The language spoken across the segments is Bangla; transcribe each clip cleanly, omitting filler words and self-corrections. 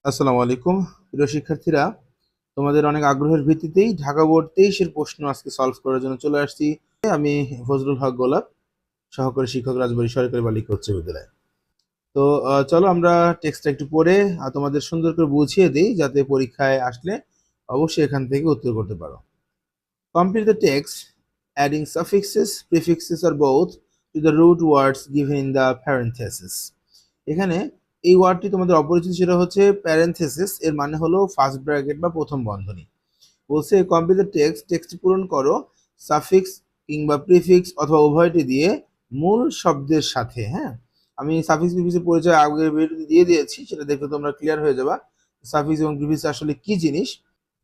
আসসালামু আলাইকুম প্রিয় শিক্ষার্থীরা, তোমাদের অনেক আগ্রহের ভিত্তিতেই ঢাকা বোর্ড 23-এর প্রশ্ন আজকে সলভ করার জন্য চলে আসছি। আমি ফজলুল হক গোলাপ, সহকারী শিক্ষক, রাজবাড়ী সরকারি বালিকা উচ্চ বিদ্যালয়। তো চলো আমরা টেক্সটটা একটু পড়ে তোমাদের সুন্দর করে বুঝিয়ে দিই, যাতে পরীক্ষায় আসলে অবশ্যই এখান থেকে উত্তর করতে পারো। Complete the text adding suffixes, prefixes or both to the root words given in the parenthesis. এখানে এই ওয়ার্ডটি তোমাদের অপরিচিত, সেটা হচ্ছে প্যারেনথেসিস। এর মানে হলো ফার্স্ট ব্র্যাকেট বা প্রথম বন্ধনী। বলছে কমপ্লিট দ্য টেক্সট পূরণ করো সাফিক্স কিংবা প্রিফিক্স অথবা উভয়টি দিয়ে মূল শব্দের সাথে। হ্যাঁ, আমি সাফিক্স প্রিফিক্সের পরিচয় আগের ভিডিওতে দিয়ে দিয়েছি, সেটা দেখলে তোমরা ক্লিয়ার হয়ে যাবা সাফিক্স এবং প্রিফিক্স আসলে কি জিনিস।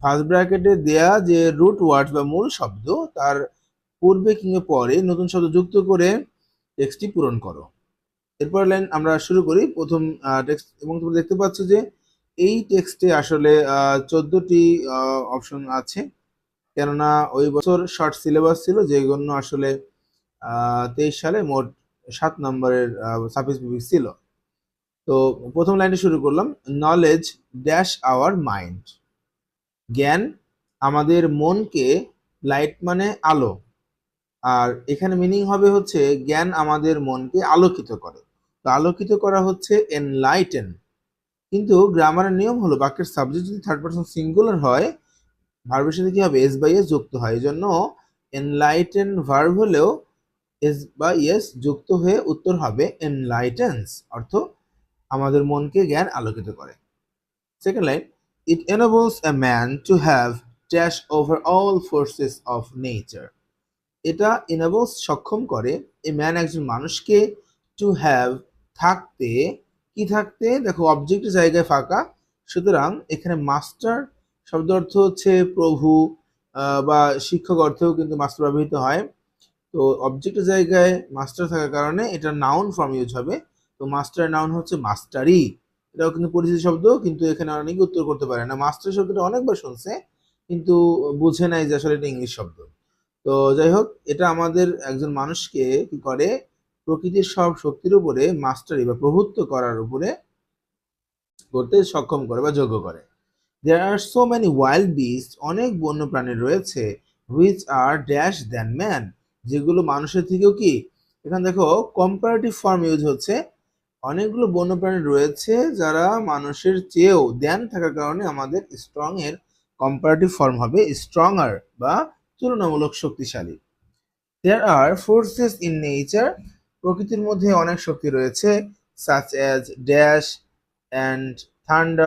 ফার্স্ট ব্র্যাকেটে দেয়া যে রুট ওয়ার্ড বা মূল শব্দ, তার পূর্বে কিংবা পরে নতুন শব্দ যুক্ত করে টেক্সটটি পূরণ করো। এরপর লাইন আমরা শুরু করি প্রথম টেক্সট, এবং তোমরা দেখতে পাচ্ছ যে এই টেক্সটে আসলে 14টি অপশন আছে, কেননা ওই বছর শর্ট সিলেবাস ছিল, যে জন্য আসলে 23 সালে মোট 7 নম্বরের সাফিক্স প্রিফিক্স ছিল। তো প্রথম লাইনটি শুরু করলাম, নলেজ ড্যাশ আওয়ার মাইন্ড। জ্ঞান আমাদের মনকে, লাইট মানে আলো, আর এখানে মিনিং হবে হচ্ছে জ্ঞান আমাদের মনকে আলোকিত করে। তো আলোকিত করা হচ্ছে এনলাইটেন। কিন্তু গ্রামারের নিয়ম হলো বাক্যের সাবজেক্ট যদি থার্ড পারসন সিঙ্গুলার হয়, ভার্বের সাথে কি হবে, এস বাই এস যুক্ত হয়। এই জন্য এনলাইটেন ভার্ব হলেও এস বা এস যুক্ত হয়ে উত্তর হবে এনলাইটেন্স, অর্থ আমাদের মনকে জ্ঞান আলোকিত করে। Second line, it এনাবলস a man to have dash over all forces of nature. এটা এনাবলস সক্ষম করে, এ ম্যান একজন মানুষকে, টু হ্যাভ থাকতে, কি থাকতে, দেখো অবজেক্টের জায়গায় ফাঁকা, সুতরাং এখানে মাস্টার শব্দ অর্থ হচ্ছে প্রভু বা শিক্ষক অর্থেও কিন্তু মাস্টার ব্যবহৃত হয়। তো অবজেক্টের জায়গায় মাস্টার থাকার কারণে এটা নাউন ফর্ম ইউজ হবে। তো মাস্টার নাউন হচ্ছে মাস্টারি, এটাও কিন্তু পরিচিত শব্দ, কিন্তু এখানে অনেকে উত্তর করতে পারে না। মাস্টার শব্দটা অনেকবার শুনছে কিন্তু বুঝে নাই যে আসলে এটা ইংলিশ শব্দ। তো যাই হোক, এটা আমাদের একজন মানুষকে কি করে, প্রকৃতির সব শক্তির উপরে মাস্টারি বা প্রভুত্ব করার উপরে করতে সক্ষম করে বা যোগ্য করে। দেয়ার আর সো মেনি ওয়াইল্ড বিস্ট, অনেক বন্য প্রাণী রয়েছে, which are dash than man, যেগুলো মানুষের থেকেও কি, এখানে দেখো কম্পারেটিভ ফর্ম ইউজ হচ্ছে, অনেকগুলো বন্যপ্রাণী রয়েছে যারা মানুষের চেয়েও, দ্যান থাকার কারণে আমাদের স্ট্রং এর কম্পারেটিভ ফর্ম হবে স্ট্রঙার বা তুলনামূলক শক্তিশালী। দেয়ার আর ফোর্সেস ইন নেচার, প্রকৃতির মধ্যে অনেক শক্তি রয়েছে, such as dash and thunder